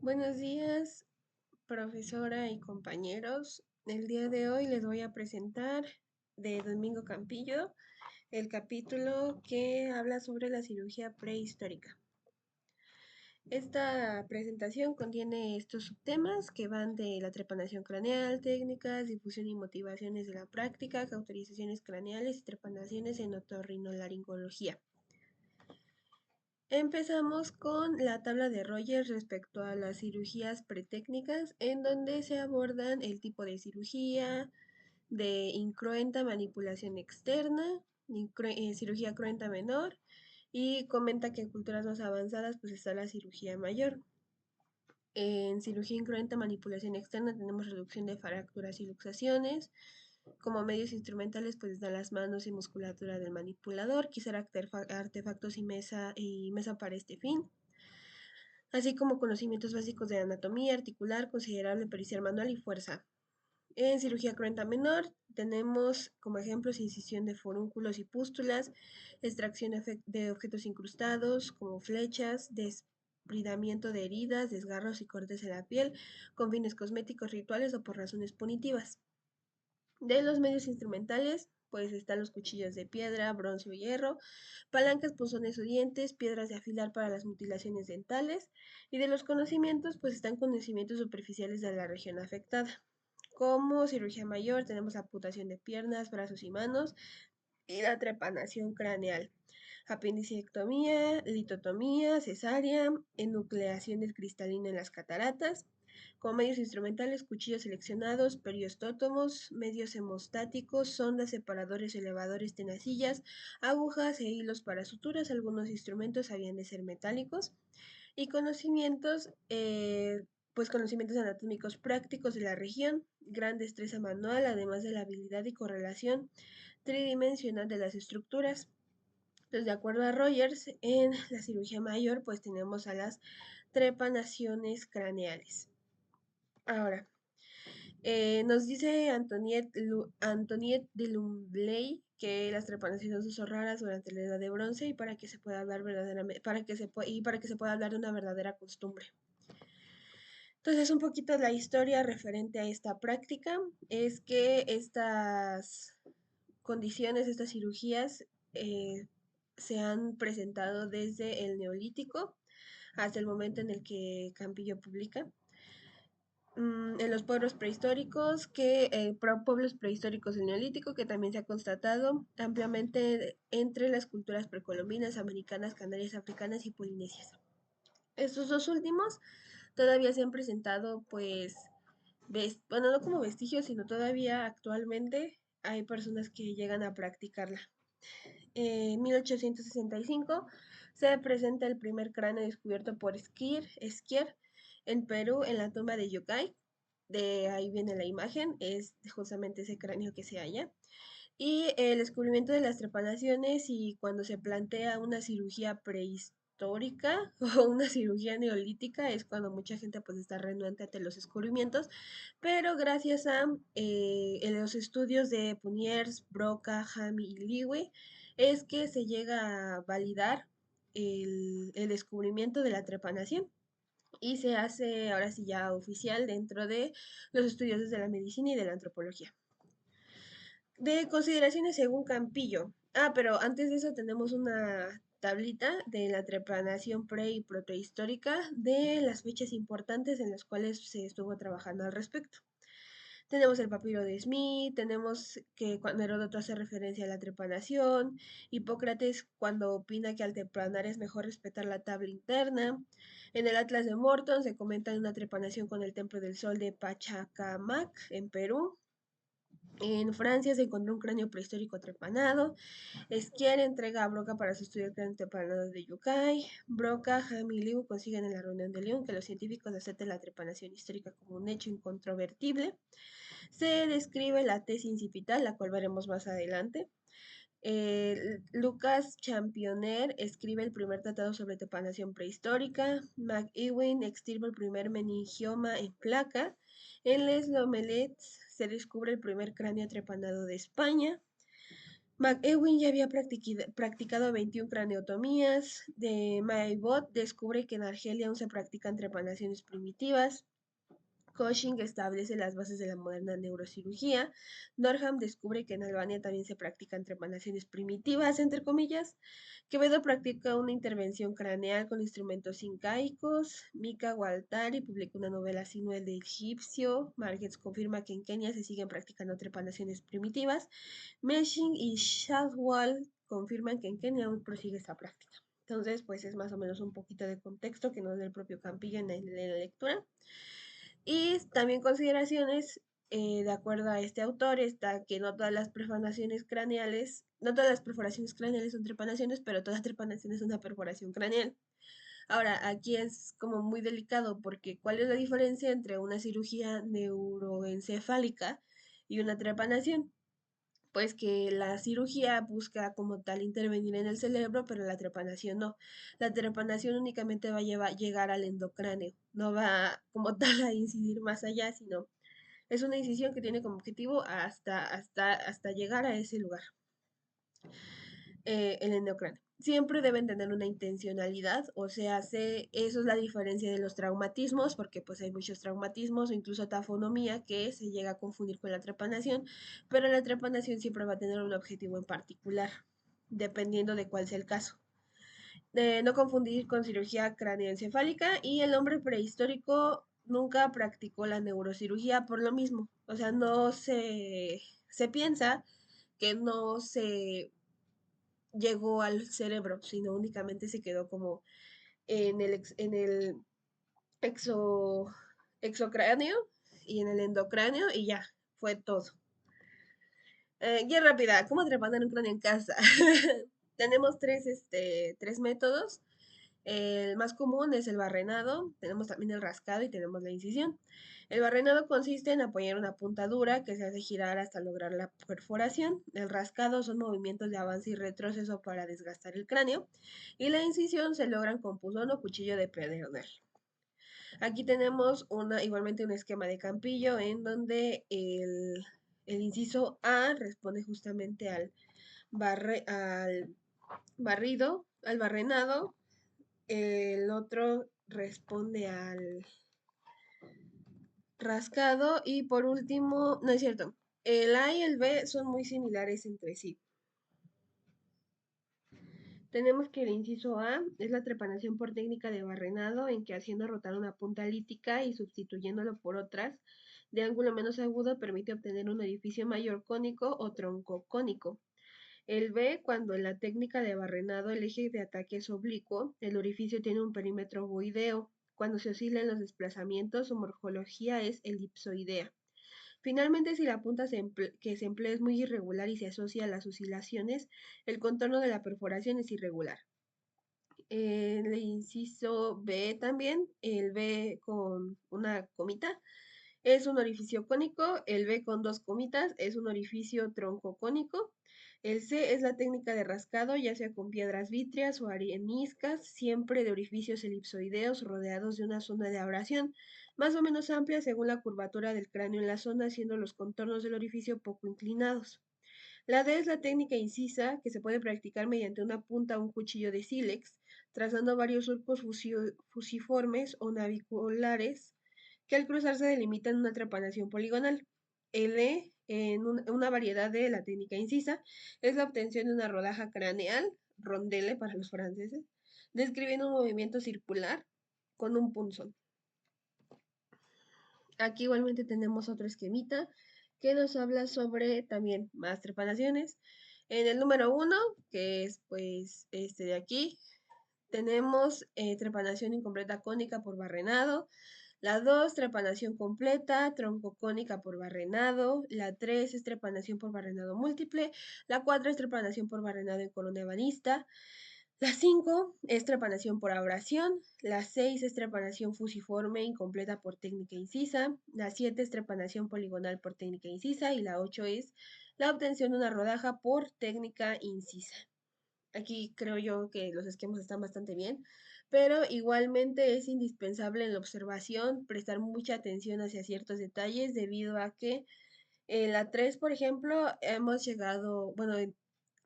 Buenos días, profesora y compañeros. El día de hoy les voy a presentar de Domingo Campillo el capítulo que habla sobre la cirugía prehistórica. Esta presentación contiene estos subtemas que van de la trepanación craneal, técnicas, difusión y motivaciones de la práctica, cauterizaciones craneales y trepanaciones en otorrinolaringología. Empezamos con la tabla de Rogers respecto a las cirugías pretécnicas, en donde se abordan el tipo de cirugía, de incruenta manipulación externa, cirugía cruenta menor, y comenta que en culturas más avanzadas pues está la cirugía mayor. En cirugía incruenta manipulación externa tenemos reducción de fracturas y luxaciones. Como medios instrumentales pues están las manos y musculatura del manipulador, quizá artefactos y mesa para este fin, así como conocimientos básicos de anatomía articular, considerable pericial manual y fuerza. En cirugía cruenta menor tenemos como ejemplos incisión de forúnculos y pústulas, extracción de objetos incrustados como flechas, despridamiento de heridas, desgarros y cortes en la piel con fines cosméticos, rituales o por razones punitivas. De los medios instrumentales, pues están los cuchillos de piedra, bronce o hierro, palancas, punzones o dientes, piedras de afilar para las mutilaciones dentales, y de los conocimientos, pues están conocimientos superficiales de la región afectada. Como cirugía mayor tenemos amputación de piernas, brazos y manos y la trepanación craneal, apendicectomía, litotomía, cesárea, enucleación del cristalino en las cataratas. Como medios instrumentales, cuchillos seleccionados, periostótomos, medios hemostáticos, sondas, separadores, elevadores, tenacillas, agujas e hilos para suturas. Algunos instrumentos habían de ser metálicos. Y pues conocimientos anatómicos prácticos de la región, gran destreza manual, además de la habilidad y correlación tridimensional de las estructuras. Entonces, de acuerdo a Rogers, en la cirugía mayor, pues tenemos a las trepanaciones craneales. Ahora, nos dice Antoniette de Lumbley que las trepanaciones son raras durante la Edad de Bronce y para que se pueda hablar verdaderamente, para que se pueda hablar de una verdadera costumbre. Entonces, un poquito la historia referente a esta práctica es que estas condiciones, estas cirugías, se han presentado desde el Neolítico hasta el momento en el que Campillo publica. En los pueblos prehistóricos, pueblos prehistóricos del Neolítico, que también se ha constatado ampliamente entre las culturas precolombinas, americanas, canarias, africanas y polinesias. Estos dos últimos todavía se han presentado, pues, bueno, no como vestigios, sino todavía actualmente hay personas que llegan a practicarla. En 1865 se presenta el primer cráneo descubierto por Esquier en Perú, en la tumba de Yokai. De ahí viene la imagen, es justamente ese cráneo que se halla. Y el descubrimiento de las trepanaciones y cuando se plantea una cirugía prehistórica o una cirugía neolítica es cuando mucha gente pues está renuente ante los descubrimientos, pero gracias a los estudios de Puniers, Broca, Hami y Lewy es que se llega a validar el descubrimiento de la trepanación y se hace ahora sí ya oficial dentro de los estudios de la medicina y de la antropología. De consideraciones según Campillo. Pero antes de eso tenemos una tablita de la trepanación pre y protohistórica de las fechas importantes en las cuales se estuvo trabajando al respecto. Tenemos el papiro de Smith, tenemos que cuando Heródoto hace referencia a la trepanación, Hipócrates cuando opina que al trepanar es mejor respetar la tabla interna. En el Atlas de Morton se comenta una trepanación con el Templo del Sol de Pachacamac en Perú. En Francia se encontró un cráneo prehistórico trepanado. Esquier entrega a Broca para su estudio del cráneo trepanado de Yucay. Broca, Ham y Liu consiguen en la reunión de León que los científicos acepten la trepanación histórica como un hecho incontrovertible. Se describe la tesis incipital, la cual veremos más adelante. Lucas Championner escribe el primer tratado sobre trepanación prehistórica. McEwen extirpa el primer meningioma en placa. En Les Lomelets se descubre el primer cráneo trepanado de España. McEwen ya había practicado 21 craneotomías. De Maybot descubre que en Argelia aún se practican trepanaciones primitivas. Cushing establece las bases de la moderna neurocirugía. Norham descubre que en Albania también se practican trepanaciones primitivas, entre comillas. Quevedo practica una intervención craneal con instrumentos incaicos. Mika Waltari publica una novela Sinuel de egipcio. Margetts confirma que en Kenia se siguen practicando trepanaciones primitivas. Meshing y Shadwell confirman que en Kenia aún prosigue esta práctica. Entonces, pues es más o menos un poquito de contexto que nos da el propio Campillo en la lectura. Y también consideraciones, de acuerdo a este autor, está que no todas las perforaciones craneales, no todas las perforaciones craneales son trepanaciones, pero toda trepanación es una perforación craneal. Ahora, aquí es como muy delicado porque ¿cuál es la diferencia entre una cirugía neuroencefálica y una trepanación? Pues que la cirugía busca como tal intervenir en el cerebro, pero la trepanación no. La trepanación únicamente va a llegar al endocráneo, no va como tal a incidir más allá, sino es una incisión que tiene como objetivo hasta llegar a ese lugar, el endocráneo. Siempre deben tener una intencionalidad, o sea, eso es la diferencia de los traumatismos, porque pues hay muchos traumatismos o incluso tafonomía que se llega a confundir con la trepanación, pero la trepanación siempre va a tener un objetivo en particular, dependiendo de cuál sea el caso. No confundir con cirugía craneoencefálica, y el hombre prehistórico nunca practicó la neurocirugía por lo mismo, o sea, se piensa que no se llegó al cerebro, sino únicamente se quedó como en el exo, exocráneo y en el endocráneo y ya, fue todo. Guía rápida, ¿cómo trepar un cráneo en casa? Tenemos tres métodos. El más común es el barrenado, tenemos también el rascado y tenemos la incisión. El barrenado consiste en apoyar una punta que se hace girar hasta lograr la perforación. El rascado son movimientos de avance y retroceso para desgastar el cráneo. Y la incisión se logran con punzón o cuchillo de pedernal. Aquí tenemos igualmente un esquema de Campillo en donde el inciso A responde justamente al barrido, al barrenado. El otro responde al rascado y por último, no es cierto, el A y el B son muy similares entre sí. Tenemos que el inciso A es la trepanación por técnica de barrenado, en que haciendo rotar una punta lítica y sustituyéndolo por otras de ángulo menos agudo permite obtener un orificio mayor cónico o troncocónico. El B, cuando en la técnica de barrenado el eje de ataque es oblicuo, el orificio tiene un perímetro ovoideo. Cuando se oscilan los desplazamientos, su morfología es elipsoidea. Finalmente, si la punta que se emplea es muy irregular y se asocia a las oscilaciones, el contorno de la perforación es irregular. El inciso B también, el B con una comita, es un orificio cónico. El B con dos comitas es un orificio troncocónico. El C es la técnica de rascado, ya sea con piedras vítreas o areniscas, siempre de orificios elipsoideos rodeados de una zona de abrasión, más o menos amplia según la curvatura del cráneo en la zona, siendo los contornos del orificio poco inclinados. La D es la técnica incisa, que se puede practicar mediante una punta o un cuchillo de sílex, trazando varios surcos fusiformes o naviculares que al cruzarse delimitan una trepanación poligonal. L, en una variedad de la técnica incisa, es la obtención de una rodaja craneal, rondelle para los franceses, describiendo un movimiento circular con un punzón. Aquí igualmente tenemos otro esquemita que nos habla sobre también más trepanaciones. En el número 1, que es pues este de aquí, tenemos trepanación incompleta cónica por barrenado. La 2, trepanación completa, troncocónica por barrenado. La 3 es trepanación por barrenado múltiple. La 4 es trepanación por barrenado en corona ebanista. La 5 es trepanación por abrasión. La 6 es trepanación fusiforme incompleta por técnica incisa. La 7 es trepanación poligonal por técnica incisa. Y la 8 es la obtención de una rodaja por técnica incisa. Aquí creo yo que los esquemas están bastante bien, pero igualmente es indispensable en la observación prestar mucha atención hacia ciertos detalles debido a que en la 3, por ejemplo, hemos llegado, bueno,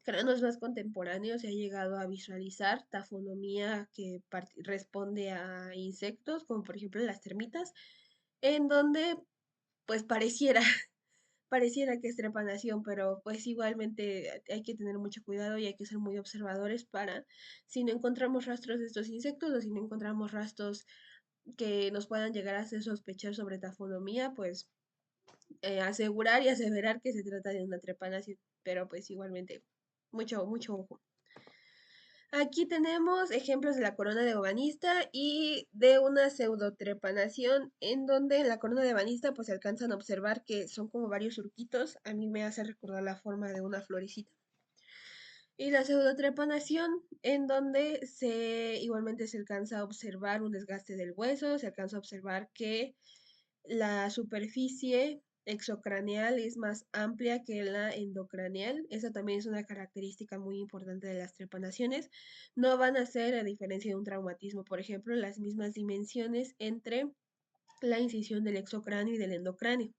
cráneos más contemporáneos se ha llegado a visualizar tafonomía que responde a insectos, como por ejemplo las termitas, en donde pues pareciera que es trepanación, pero pues igualmente hay que tener mucho cuidado y hay que ser muy observadores para si no encontramos rastros de estos insectos o si no encontramos rastros que nos puedan llegar a hacer sospechar sobre tafonomía, pues asegurar y aseverar que se trata de una trepanación, pero pues igualmente mucho ojo. Aquí tenemos ejemplos de la corona de Ebanista y de una pseudotrepanación en donde en la corona de Ebanista pues se alcanzan a observar que son como varios surquitos. A mí me hace recordar la forma de una florecita. Y la pseudotrepanación en donde igualmente se alcanza a observar un desgaste del hueso, se alcanza a observar que la superficie exocraneal es más amplia que la endocraneal. Esa también es una característica muy importante de las trepanaciones. No van a ser, a diferencia de un traumatismo, por ejemplo, las mismas dimensiones entre la incisión del exocráneo y del endocráneo.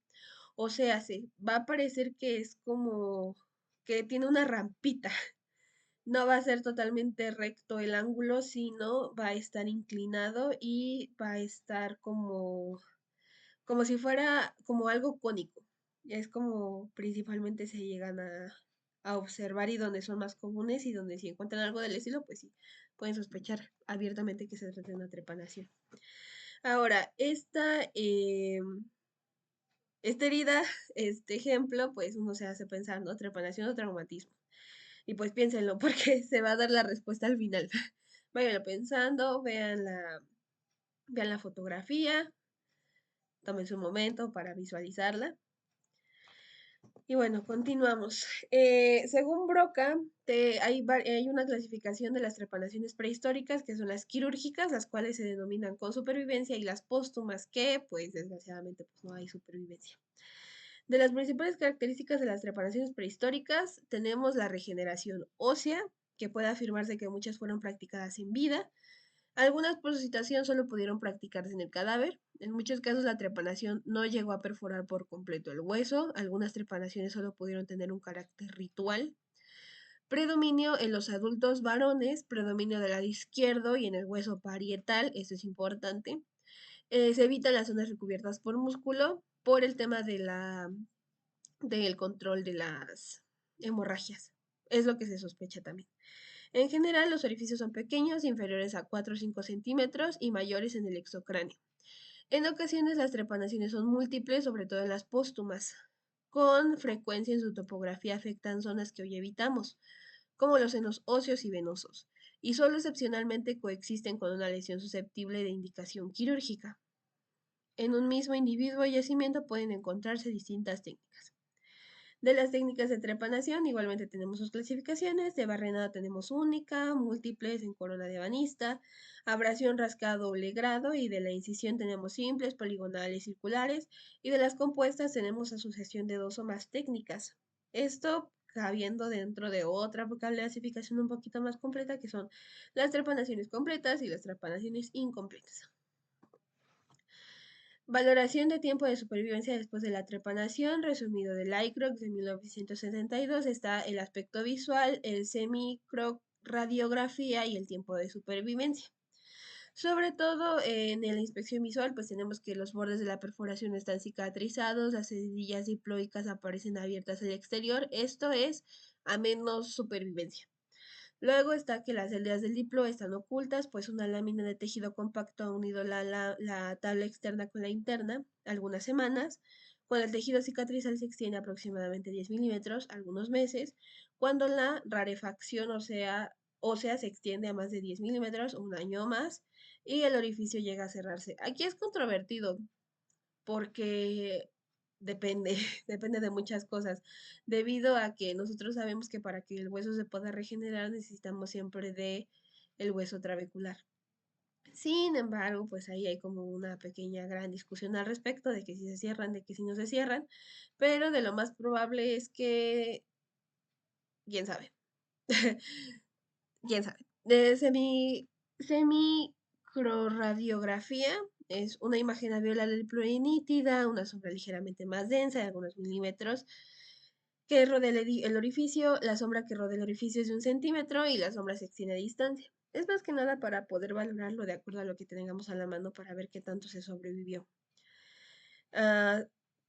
O sea, se va a parecer que es como que tiene una rampita. No va a ser totalmente recto el ángulo, sino va a estar inclinado y va a estar como si fuera como algo cónico. Es como principalmente se llegan a observar y donde son más comunes y donde si encuentran algo del estilo, pues sí, pueden sospechar abiertamente que se trata de una trepanación. Ahora, esta herida, este ejemplo, pues uno se hace pensando trepanación o traumatismo. Y pues piénsenlo porque se va a dar la respuesta al final. Váyanlo pensando, vean la fotografía, tomen su momento para visualizarla. Y bueno, continuamos. Según Broca, hay una clasificación de las trepanaciones prehistóricas, que son las quirúrgicas, las cuales se denominan con supervivencia, y las póstumas, que pues desgraciadamente pues, no hay supervivencia. De las principales características de las trepanaciones prehistóricas, tenemos la regeneración ósea, que puede afirmarse que muchas fueron practicadas en vida. Algunas por su situación solo pudieron practicarse en el cadáver. En muchos casos la trepanación no llegó a perforar por completo el hueso. Algunas trepanaciones solo pudieron tener un carácter ritual. Predominio en los adultos varones, predominio del lado izquierdo y en el hueso parietal, eso es importante. Se evitan las zonas recubiertas por músculo por el tema del control de las hemorragias. Es lo que se sospecha también. En general, los orificios son pequeños, inferiores a 4 o 5 centímetros y mayores en el exocráneo. En ocasiones, las trepanaciones son múltiples, sobre todo en las póstumas. Con frecuencia en su topografía afectan zonas que hoy evitamos, como los senos óseos y venosos, y solo excepcionalmente coexisten con una lesión susceptible de indicación quirúrgica. En un mismo individuo o yacimiento pueden encontrarse distintas técnicas. De las técnicas de trepanación, igualmente tenemos sus clasificaciones. De barrenado tenemos única, múltiples en corona de ebanista, abrasión rascado doble grado, y de la incisión tenemos simples, poligonales, circulares, y de las compuestas tenemos asociación de dos o más técnicas. Esto cabiendo dentro de otra clasificación un poquito más completa, que son las trepanaciones completas y las trepanaciones incompletas. Valoración de tiempo de supervivencia después de la trepanación, resumido de ICROC de 1972, está el aspecto visual, el semicroradiografía y el tiempo de supervivencia. Sobre todo en la inspección visual, pues tenemos que los bordes de la perforación están cicatrizados, las heridillas diploicas aparecen abiertas al exterior, esto es a menos supervivencia. Luego está que las celdas del diplo están ocultas, pues una lámina de tejido compacto ha unido la tabla externa con la interna algunas semanas. Cuando el tejido cicatrizal se extiende aproximadamente 10 milímetros, algunos meses. Cuando la rarefacción ósea se extiende a más de 10 milímetros, un año o más, y el orificio llega a cerrarse. Aquí es controvertido porque depende, depende de muchas cosas, debido a que nosotros sabemos que para que el hueso se pueda regenerar necesitamos siempre de el hueso trabecular. Sin embargo, pues ahí hay como una pequeña gran discusión al respecto de que si se cierran, de que si no se cierran, pero de lo más probable es que, quién sabe, quién sabe. De semicroradiografía es una imagen alveolar del nítida, una sombra ligeramente más densa de algunos milímetros. que rodea el orificio, la sombra que rodea el orificio es de 1 centímetro y la sombra se extiende a distancia. Es más que nada para poder valorarlo de acuerdo a lo que tengamos a la mano para ver qué tanto se sobrevivió.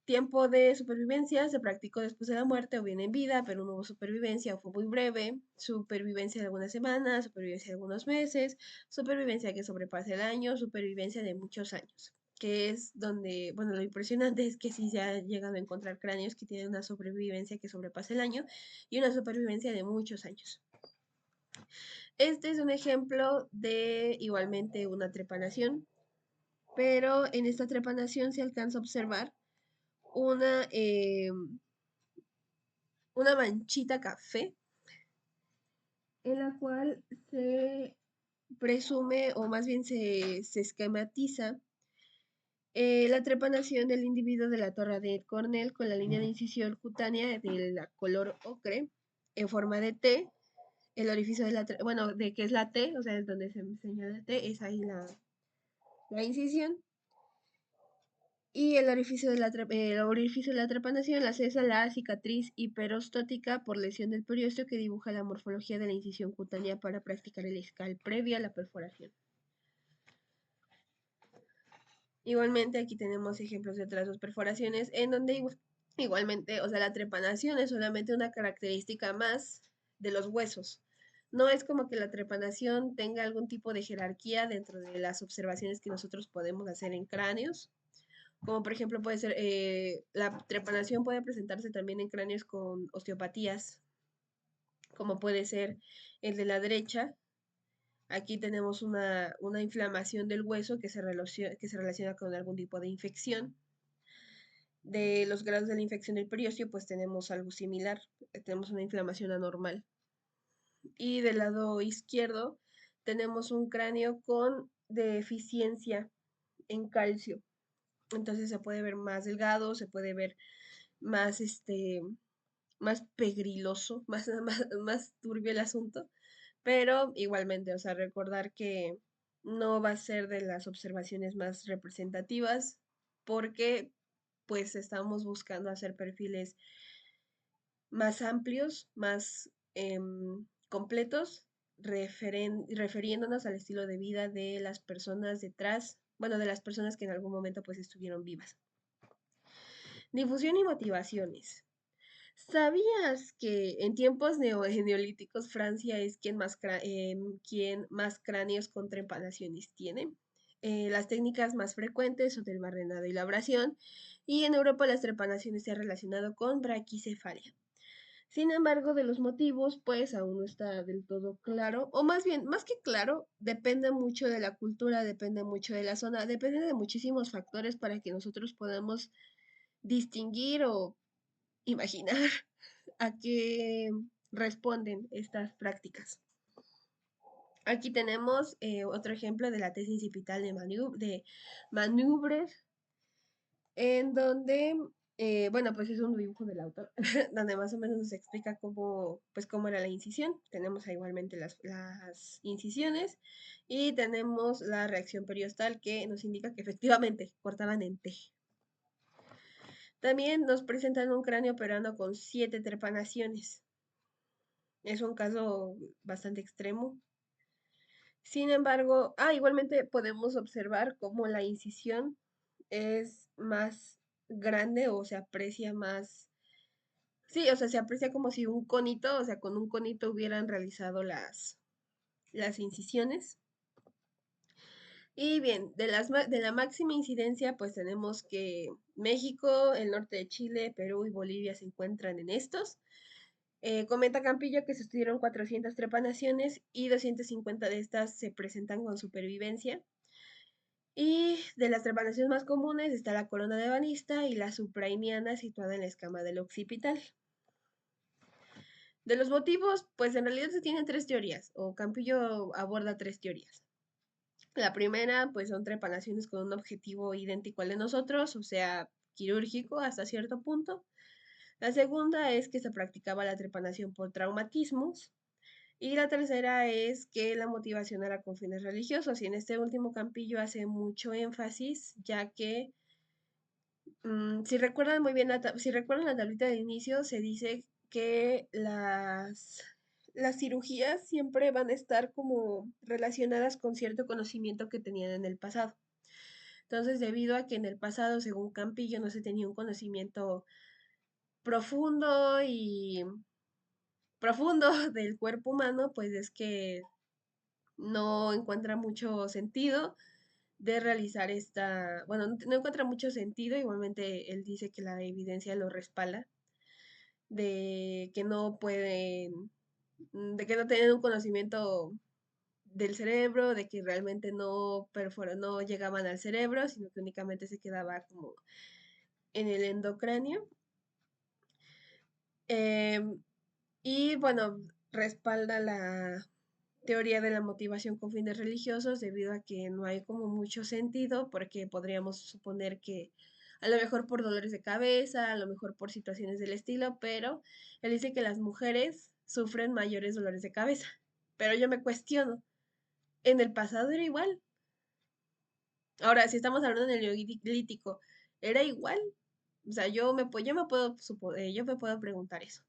Tiempo de supervivencia se practicó después de la muerte o bien en vida, pero no hubo supervivencia o fue muy breve. Supervivencia de algunas semanas, supervivencia de algunos meses, supervivencia que sobrepasa el año, supervivencia de muchos años. Que es donde, bueno, lo impresionante es que sí se ha llegado a encontrar cráneos que tienen una sobrevivencia que sobrepasa el año y una supervivencia de muchos años. Este es un ejemplo de igualmente una trepanación, pero en esta trepanación se alcanza a observar una, una manchita café en la cual se presume o más bien se esquematiza la trepanación del individuo de la torre de Cornell con la línea de incisión cutánea de la color ocre en forma de T. El orificio de la, bueno, de que es la T, o sea, es donde se señala T, es ahí la incisión. Y el orificio de la trepanación la cesa la cicatriz hiperostótica por lesión del periósteo que dibuja la morfología de la incisión cutánea para practicar el escal previa a la perforación. Igualmente aquí tenemos ejemplos de otras dos perforaciones en donde igualmente, o sea, la trepanación es solamente una característica más de los huesos. No es como que la trepanación tenga algún tipo de jerarquía dentro de las observaciones que nosotros podemos hacer en cráneos, como por ejemplo puede ser, la trepanación puede presentarse también en cráneos con osteopatías, como puede ser el de la derecha. Aquí tenemos una inflamación del hueso que se relaciona con algún tipo de infección. De los grados de la infección del periósteo, pues tenemos algo similar, tenemos una inflamación anormal. Y del lado izquierdo tenemos un cráneo con deficiencia en calcio. Entonces se puede ver más delgado, se puede ver más, más pegriloso, más turbio el asunto, pero igualmente, o sea, recordar que no va a ser de las observaciones más representativas porque pues estamos buscando hacer perfiles más amplios, más completos, refiriéndonos al estilo de vida de las personas detrás, bueno, de las personas que en algún momento pues estuvieron vivas. Difusión y motivaciones. ¿Sabías que en tiempos neolíticos Francia es quien más cráneos con trepanaciones tiene? Las técnicas más frecuentes son el barrenado y la abrasión, y en Europa las trepanaciones se han relacionado con braquicefalia. Sin embargo, de los motivos, pues aún no está del todo claro, o más bien, más que claro, depende mucho de la cultura, depende mucho de la zona, depende de muchísimos factores para que nosotros podamos distinguir o imaginar a qué responden estas prácticas. Aquí tenemos otro ejemplo de la tesis incipital de Maneuver, en donde, bueno, pues es un dibujo del autor, donde más o menos nos explica cómo, pues cómo era la incisión. Tenemos igualmente las incisiones y tenemos la reacción periostal que nos indica que efectivamente cortaban en T. También nos presentan un cráneo peruano con 7 trepanaciones. Es un caso bastante extremo. Sin embargo, igualmente podemos observar cómo la incisión es más grande o se aprecia más. Sí, o sea, se aprecia como si un conito, o sea, con un conito hubieran realizado las incisiones. Y bien, de la máxima incidencia, pues tenemos que México, el norte de Chile, Perú y Bolivia se encuentran en estos. Comenta Campillo que se estudiaron 400 trepanaciones y 250 de estas se presentan con supervivencia. Y de las trepanaciones más comunes está la corona de banista y la suprainiana situada en la escama del occipital. De los motivos, pues en realidad se tienen 3 teorías, o Campillo aborda 3 teorías. La primera, pues son trepanaciones con un objetivo idéntico al de nosotros, o sea, quirúrgico hasta cierto punto. La segunda es que se practicaba la trepanación por traumatismos. Y la tercera es que la motivación era con fines religiosos. Y en este último Campillo hace mucho énfasis, ya que Si recuerdan muy bien, si recuerdan la tablita de inicio, se dice que las cirugías siempre van a estar como relacionadas con cierto conocimiento que tenían en el pasado. Entonces, debido a que en el pasado, según Campillo, no se tenía un conocimiento profundo y profundo del cuerpo humano, pues es que no encuentra mucho sentido de realizar bueno, no encuentra mucho sentido, igualmente él dice que la evidencia lo respalda, de que no pueden, de que no tienen un conocimiento del cerebro, de que realmente no llegaban al cerebro, sino que únicamente se quedaba como en el endocráneo. Em, y bueno, respalda la teoría de la motivación con fines religiosos debido a que no hay como mucho sentido, porque podríamos suponer que a lo mejor por dolores de cabeza, a lo mejor por situaciones del estilo, pero él dice que las mujeres sufren mayores dolores de cabeza. Pero yo me cuestiono, ¿en el pasado era igual? Ahora, si estamos hablando del neolítico, ¿era igual? O sea, yo me puedo preguntar eso.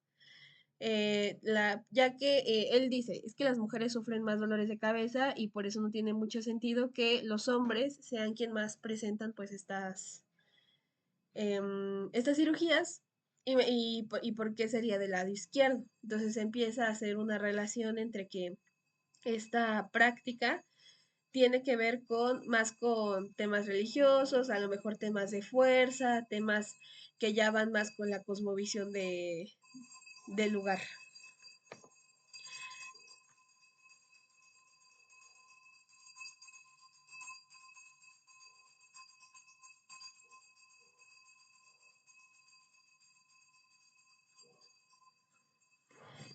Ya que él dice, es que las mujeres sufren más dolores de cabeza y por eso no tiene mucho sentido que los hombres sean quien más presentan pues estas cirugías y por qué sería del lado izquierdo. Entonces empieza a hacer una relación entre que esta práctica tiene que ver más con temas religiosos, a lo mejor temas de fuerza, temas que ya van más con la cosmovisión del lugar.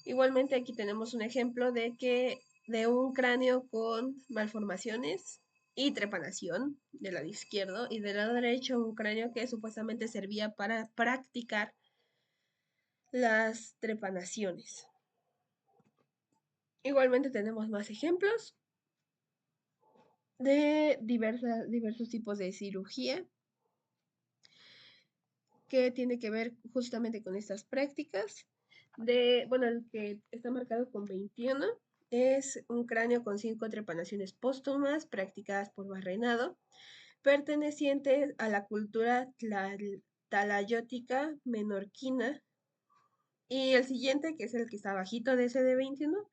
Igualmente aquí tenemos un ejemplo de un cráneo con malformaciones y trepanación del lado izquierdo y del lado derecho un cráneo que supuestamente servía para practicar las trepanaciones. Igualmente tenemos más ejemplos de diversos tipos de cirugía que tiene que ver justamente con estas prácticas. Bueno, el que está marcado con 21 es un cráneo con 5 trepanaciones póstumas practicadas por Barrenado, pertenecientes a la cultura talayótica menorquina. Y el siguiente, que es el que está bajito de ese de 21,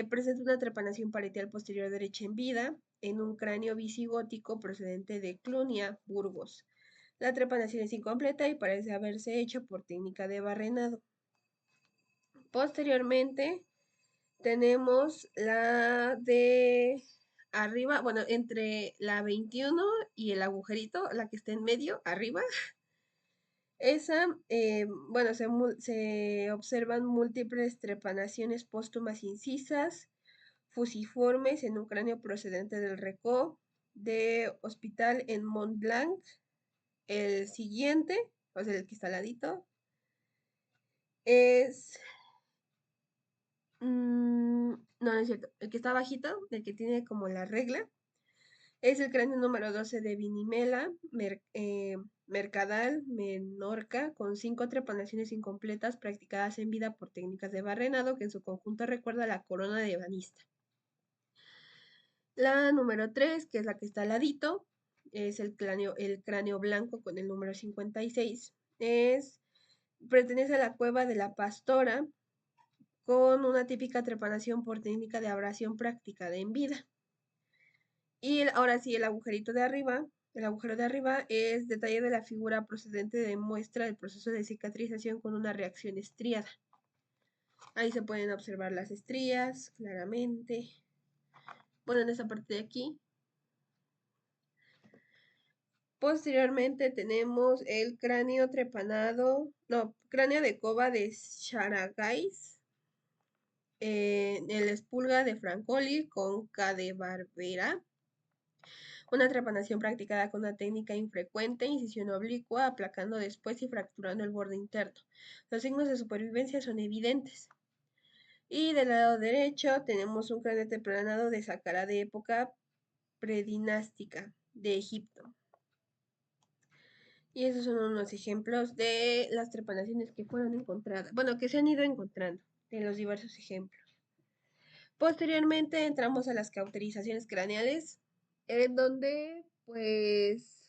presenta una trepanación parietal posterior derecha en vida en un cráneo visigótico procedente de Clunia, Burgos. La trepanación es incompleta y parece haberse hecho por técnica de barrenado. Posteriormente tenemos la de arriba, bueno, entre la 21 y el agujerito, la que está en medio, arriba. Esa, bueno, se observan múltiples trepanaciones póstumas incisas, fusiformes en un cráneo procedente del RECO de hospital en Mont Blanc. El siguiente, o sea, el que está al ladito, es... no, no es cierto. El que está bajito, el que tiene como la regla, es el cráneo número 12 de Vinimela, Mercadal, Menorca, con 5 trepanaciones incompletas practicadas en vida por técnicas de barrenado, que en su conjunto recuerda a la corona de ebanista. La número 3, que es la que está al ladito, es el cráneo blanco con el número 56. Pertenece a la cueva de la Pastora, con una típica trepanación por técnica de abrasión practicada en vida. Y ahora sí, el agujero de arriba es detalle de la figura procedente de muestra del proceso de cicatrización con una reacción estriada. Ahí se pueden observar las estrías claramente. Bueno, en esta parte de aquí. Posteriormente tenemos el cráneo trepanado, no, cráneo de cova de Charagais, el espulga de Francoli con K de Barbera, una trepanación practicada con una técnica infrecuente, incisión oblicua, aplacando después y fracturando el borde interno. Los signos de supervivencia son evidentes. Y del lado derecho tenemos un cráneo tempranado de Saqqara de época predinástica de Egipto. Y esos son unos ejemplos de las trepanaciones que fueron encontradas, bueno, que se han ido encontrando en los diversos ejemplos. Posteriormente entramos a las cauterizaciones craneales, en donde pues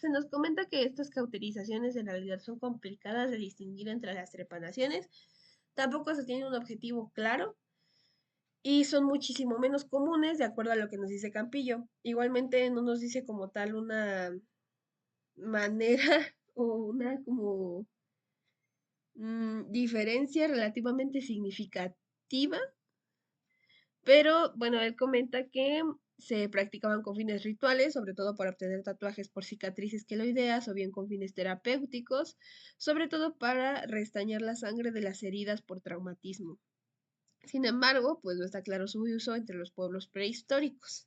se nos comenta que estas cauterizaciones en realidad son complicadas de distinguir entre las trepanaciones, tampoco se tiene un objetivo claro y son muchísimo menos comunes de acuerdo a lo que nos dice Campillo. Igualmente no nos dice como tal una manera o una como diferencia relativamente significativa, pero bueno, él comenta que se practicaban con fines rituales, sobre todo para obtener tatuajes por cicatrices queloideas o bien con fines terapéuticos, sobre todo para restañar la sangre de las heridas por traumatismo. Sin embargo, pues no está claro su uso entre los pueblos prehistóricos.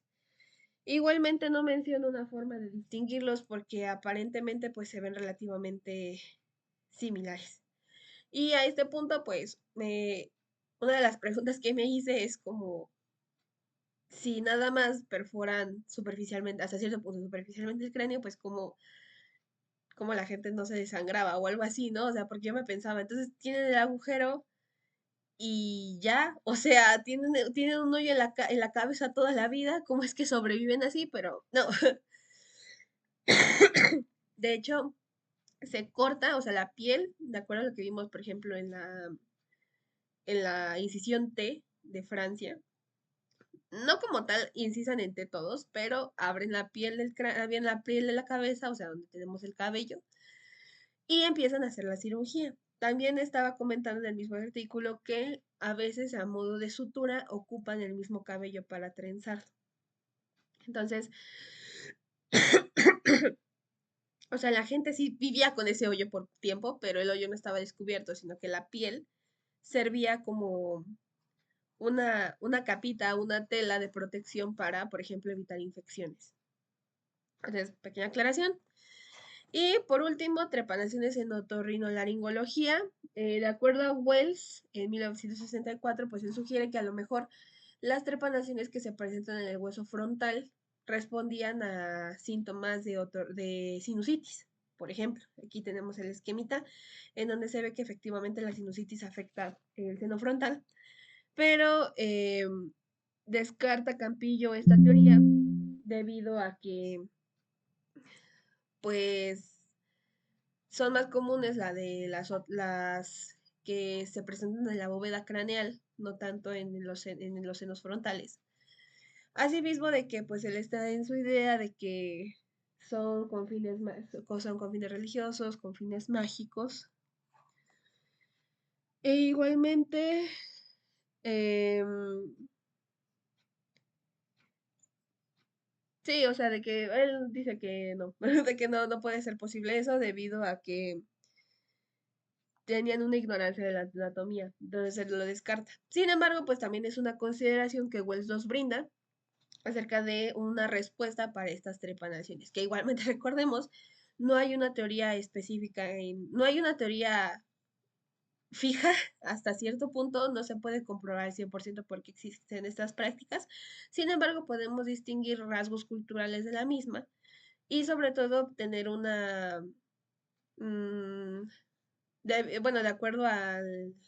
Igualmente no menciona una forma de distinguirlos porque aparentemente pues se ven relativamente similares. Y a este punto pues una de las preguntas que me hice es como si nada más perforan superficialmente, hasta cierto punto superficialmente el cráneo, pues como la gente no se desangraba o algo así, ¿no? O sea, porque yo me pensaba, entonces tienen el agujero y ya, o sea, tienen un hoyo en la cabeza toda la vida, ¿cómo es que sobreviven así? Pero no. De hecho, se corta, o sea, la piel, de acuerdo a lo que vimos, por ejemplo, en la incisión T de Francia, no como tal incisan en T todos, pero abren la piel abren la piel de la cabeza, o sea, donde tenemos el cabello, y empiezan a hacer la cirugía. También estaba comentando en el mismo artículo que a veces a modo de sutura ocupan el mismo cabello para trenzar. Entonces, o sea, la gente sí vivía con ese hoyo por tiempo, pero el hoyo no estaba descubierto, sino que la piel servía como una capita, una tela de protección para, por ejemplo, evitar infecciones. Entonces, pequeña aclaración. Y por último, trepanaciones en otorrinolaringología. De acuerdo a Wells, en 1964, pues él sugiere que a lo mejor las trepanaciones que se presentan en el hueso frontal respondían a síntomas de sinusitis. Por ejemplo, aquí tenemos el esquemita en donde se ve que efectivamente la sinusitis afecta el seno frontal, pero descarta Campillo esta teoría debido a que pues son más comunes la de las que se presentan en la bóveda craneal, no tanto en los senos frontales. Asimismo de que pues él está en su idea de que son con fines religiosos, con fines mágicos. E igualmente, em, sí, o sea, de que él dice que no, de que no puede ser posible eso debido a que tenían una ignorancia de la anatomía, entonces se lo descarta. Sin embargo, pues también es una consideración que Wells nos brinda acerca de una respuesta para estas trepanaciones, que igualmente recordemos, no hay una teoría específica, no hay una teoría fija hasta cierto punto, no se puede comprobar al 100% porque existen estas prácticas, sin embargo podemos distinguir rasgos culturales de la misma y sobre todo obtener una, mm, bueno, de acuerdo a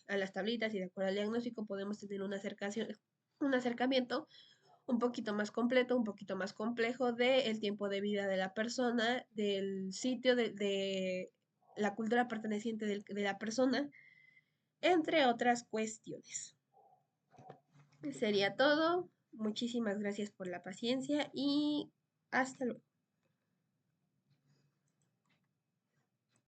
las tablitas y de acuerdo al diagnóstico, podemos tener un acercamiento un poquito más completo, un poquito más complejo del tiempo de vida de la persona, del sitio, de la cultura perteneciente de la persona, entre otras cuestiones. Sería todo. Muchísimas gracias por la paciencia y hasta luego.